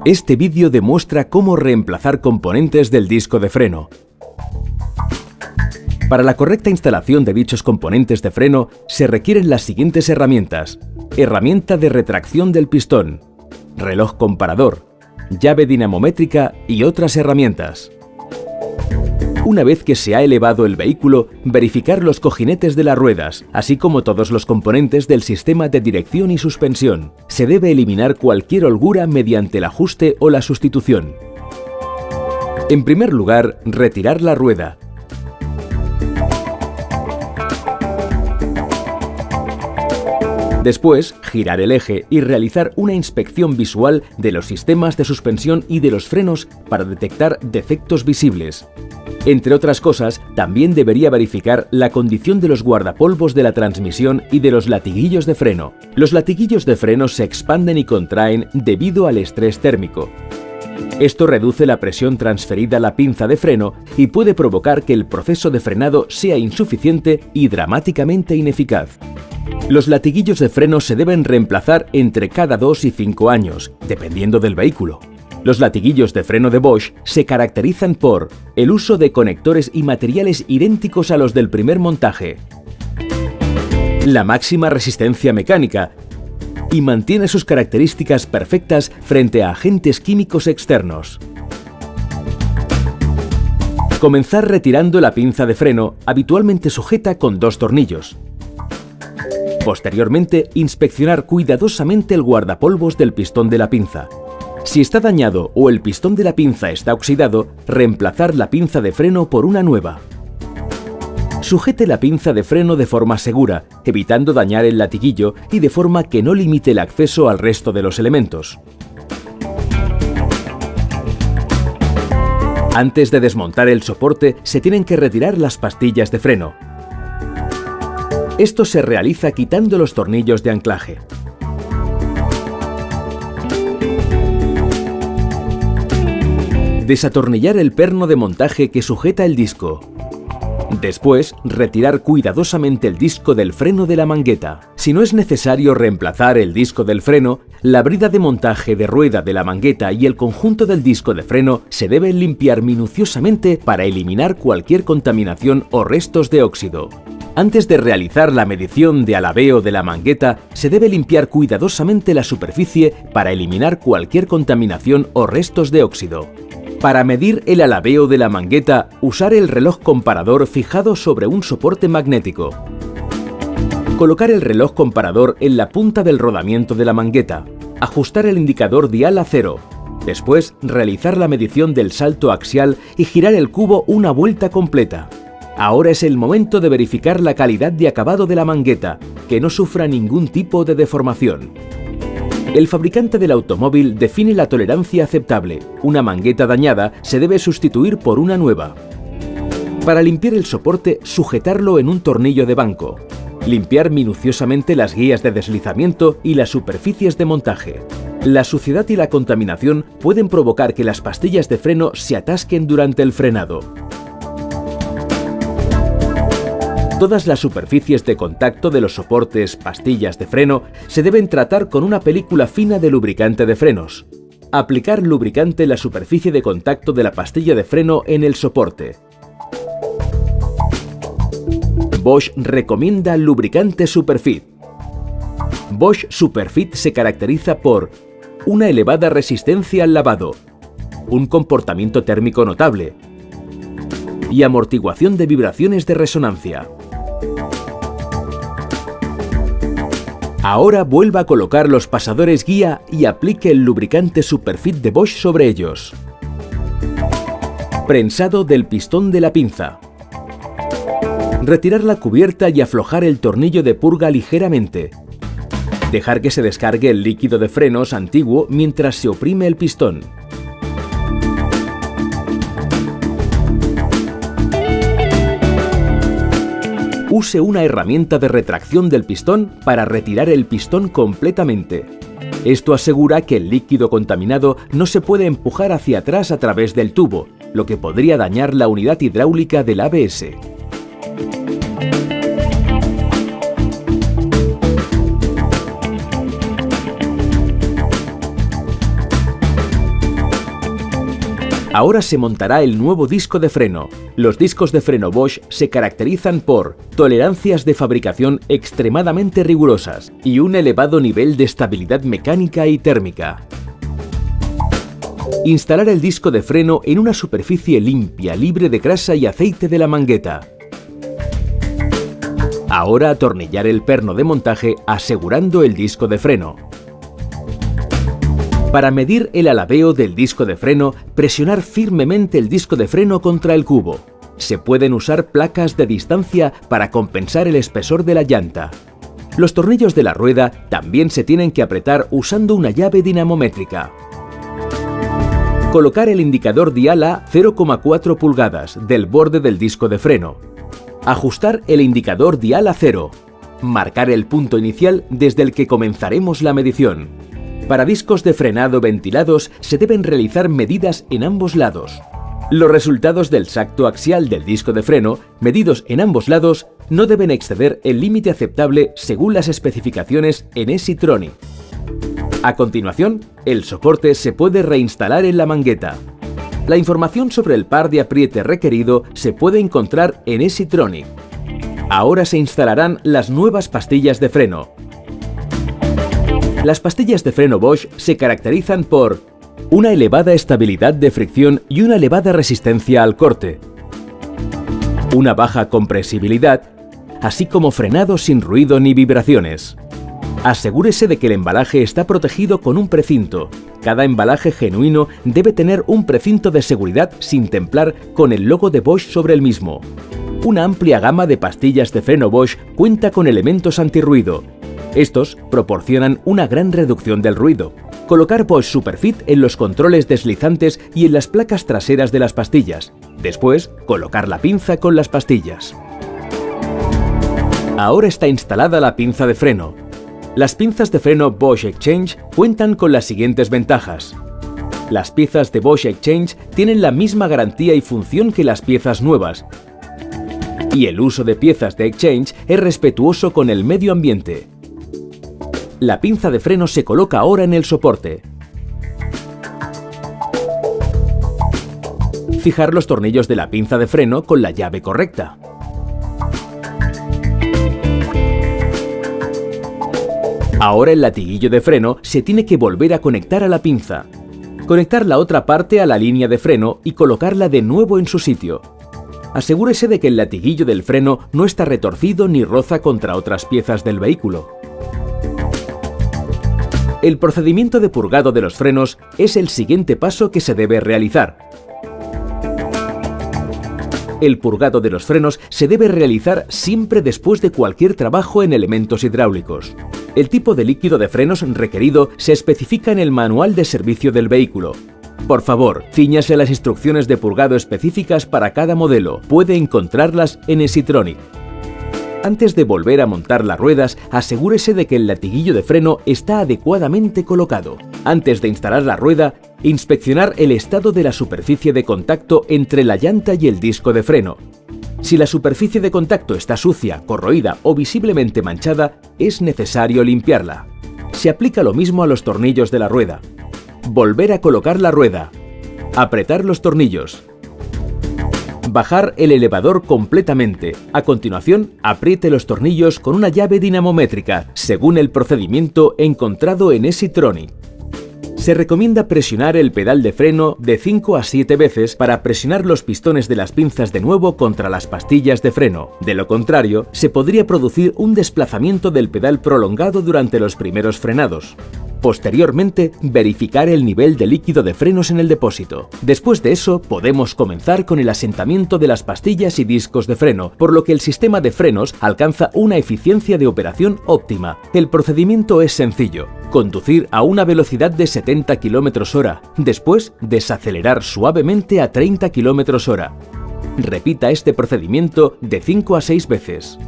Este vídeo demuestra cómo reemplazar componentes del disco de freno. Para la correcta instalación de dichos componentes de freno se requieren las siguientes herramientas: herramienta de retracción del pistón, reloj comparador, llave dinamométrica y otras herramientas. Una vez que se ha elevado el vehículo, verificar los cojinetes de las ruedas, así como todos los componentes del sistema de dirección y suspensión. Se debe eliminar cualquier holgura mediante el ajuste o la sustitución. En primer lugar, retirar la rueda. Después, girar el eje y realizar una inspección visual de los sistemas de suspensión y de los frenos para detectar defectos visibles. Entre otras cosas, también debería verificar la condición de los guardapolvos de la transmisión y de los latiguillos de freno. Los latiguillos de freno se expanden y contraen debido al estrés térmico. Esto reduce la presión transferida a la pinza de freno y puede provocar que el proceso de frenado sea insuficiente y dramáticamente ineficaz. Los latiguillos de freno se deben reemplazar entre cada 2 y 5 años, dependiendo del vehículo. Los latiguillos de freno de Bosch se caracterizan por el uso de conectores y materiales idénticos a los del primer montaje, la máxima resistencia mecánica y mantiene sus características perfectas frente a agentes químicos externos. Comenzar retirando la pinza de freno, habitualmente sujeta con 2 tornillos. Posteriormente, inspeccionar cuidadosamente el guardapolvos del pistón de la pinza. Si está dañado o el pistón de la pinza está oxidado, reemplazar la pinza de freno por una nueva. Sujete la pinza de freno de forma segura, evitando dañar el latiguillo y de forma que no limite el acceso al resto de los elementos. Antes de desmontar el soporte, se tienen que retirar las pastillas de freno. Esto se realiza quitando los tornillos de anclaje. Desatornillar el perno de montaje que sujeta el disco. Después, retirar cuidadosamente el disco del freno de la mangueta. Si no es necesario reemplazar el disco del freno, la brida de montaje de rueda de la mangueta y el conjunto del disco de freno se deben limpiar minuciosamente para eliminar cualquier contaminación o restos de óxido. Antes de realizar la medición de alabeo de la mangueta, se debe limpiar cuidadosamente la superficie para eliminar cualquier contaminación o restos de óxido. Para medir el alabeo de la mangueta, usar el reloj comparador fijado sobre un soporte magnético. Colocar el reloj comparador en la punta del rodamiento de la mangueta. Ajustar el indicador dial a 0. Después, realizar la medición del salto axial y girar el cubo una vuelta completa. Ahora es el momento de verificar la calidad de acabado de la mangueta, que no sufra ningún tipo de deformación. El fabricante del automóvil define la tolerancia aceptable. Una mangueta dañada se debe sustituir por una nueva. Para limpiar el soporte, sujetarlo en un tornillo de banco. Limpiar minuciosamente las guías de deslizamiento y las superficies de montaje. La suciedad y la contaminación pueden provocar que las pastillas de freno se atasquen durante el frenado. Todas las superficies de contacto de los soportes, pastillas de freno, se deben tratar con una película fina de lubricante de frenos. Aplicar lubricante en la superficie de contacto de la pastilla de freno en el soporte. Bosch recomienda lubricante Superfit. Bosch Superfit se caracteriza por una elevada resistencia al lavado, un comportamiento térmico notable y amortiguación de vibraciones de resonancia. Ahora vuelva a colocar los pasadores guía y aplique el lubricante Superfit de Bosch sobre ellos. Prensado del pistón de la pinza. Retirar la cubierta y aflojar el tornillo de purga ligeramente. Dejar que se descargue el líquido de frenos antiguo mientras se oprime el pistón. Use una herramienta de retracción del pistón para retirar el pistón completamente. Esto asegura que el líquido contaminado no se puede empujar hacia atrás a través del tubo, lo que podría dañar la unidad hidráulica del ABS. Ahora se montará el nuevo disco de freno. Los discos de freno Bosch se caracterizan por tolerancias de fabricación extremadamente rigurosas y un elevado nivel de estabilidad mecánica y térmica. Instalar el disco de freno en una superficie limpia, libre de grasa y aceite de la mangueta. Ahora atornillar el perno de montaje asegurando el disco de freno. Para medir el alabeo del disco de freno, presionar firmemente el disco de freno contra el cubo. Se pueden usar placas de distancia para compensar el espesor de la llanta. Los tornillos de la rueda también se tienen que apretar usando una llave dinamométrica. Colocar el indicador dial a 0,4 pulgadas del borde del disco de freno. Ajustar el indicador dial a 0. Marcar el punto inicial desde el que comenzaremos la medición. Para discos de frenado ventilados se deben realizar medidas en ambos lados. Los resultados del salto axial del disco de freno, medidos en ambos lados, no deben exceder el límite aceptable según las especificaciones en EasyTronic. A continuación, el soporte se puede reinstalar en la mangueta. La información sobre el par de apriete requerido se puede encontrar en EasyTronic. Ahora se instalarán las nuevas pastillas de freno. Las pastillas de freno Bosch se caracterizan por una elevada estabilidad de fricción y una elevada resistencia al corte, una baja compresibilidad, así como frenado sin ruido ni vibraciones. Asegúrese de que el embalaje está protegido con un precinto. Cada embalaje genuino debe tener un precinto de seguridad sin templar con el logo de Bosch sobre el mismo. Una amplia gama de pastillas de freno Bosch cuenta con elementos antirruido. Estos proporcionan una gran reducción del ruido. Colocar Bosch Superfit en los controles deslizantes y en las placas traseras de las pastillas. Después, colocar la pinza con las pastillas. Ahora está instalada la pinza de freno. Las pinzas de freno Bosch Exchange cuentan con las siguientes ventajas. Las piezas de Bosch Exchange tienen la misma garantía y función que las piezas nuevas. Y el uso de piezas de Exchange es respetuoso con el medio ambiente. La pinza de freno se coloca ahora en el soporte. Fijar los tornillos de la pinza de freno con la llave correcta. Ahora el latiguillo de freno se tiene que volver a conectar a la pinza. Conectar la otra parte a la línea de freno y colocarla de nuevo en su sitio. Asegúrese de que el latiguillo del freno no está retorcido ni roza contra otras piezas del vehículo. El procedimiento de purgado de los frenos es el siguiente paso que se debe realizar. El purgado de los frenos se debe realizar siempre después de cualquier trabajo en elementos hidráulicos. El tipo de líquido de frenos requerido se especifica en el manual de servicio del vehículo. Por favor, cíñase a las instrucciones de purgado específicas para cada modelo. Puede encontrarlas en EasyTronic. Antes de volver a montar las ruedas, asegúrese de que el latiguillo de freno está adecuadamente colocado. Antes de instalar la rueda, inspeccionar el estado de la superficie de contacto entre la llanta y el disco de freno. Si la superficie de contacto está sucia, corroída o visiblemente manchada, es necesario limpiarla. Se aplica lo mismo a los tornillos de la rueda. Volver a colocar la rueda. Apretar los tornillos. Bajar el elevador completamente. A continuación, apriete los tornillos con una llave dinamométrica, según el procedimiento encontrado en EasyTronic. Se recomienda presionar el pedal de freno de 5 a 7 veces para presionar los pistones de las pinzas de nuevo contra las pastillas de freno. De lo contrario, se podría producir un desplazamiento del pedal prolongado durante los primeros frenados. Posteriormente, verificar el nivel de líquido de frenos en el depósito. Después de eso, podemos comenzar con el asentamiento de las pastillas y discos de freno, por lo que el sistema de frenos alcanza una eficiencia de operación óptima. El procedimiento es sencillo. Conducir a una velocidad de 70 km/h. Después, desacelerar suavemente a 30 km/h. Repita este procedimiento de 5 a 6 veces.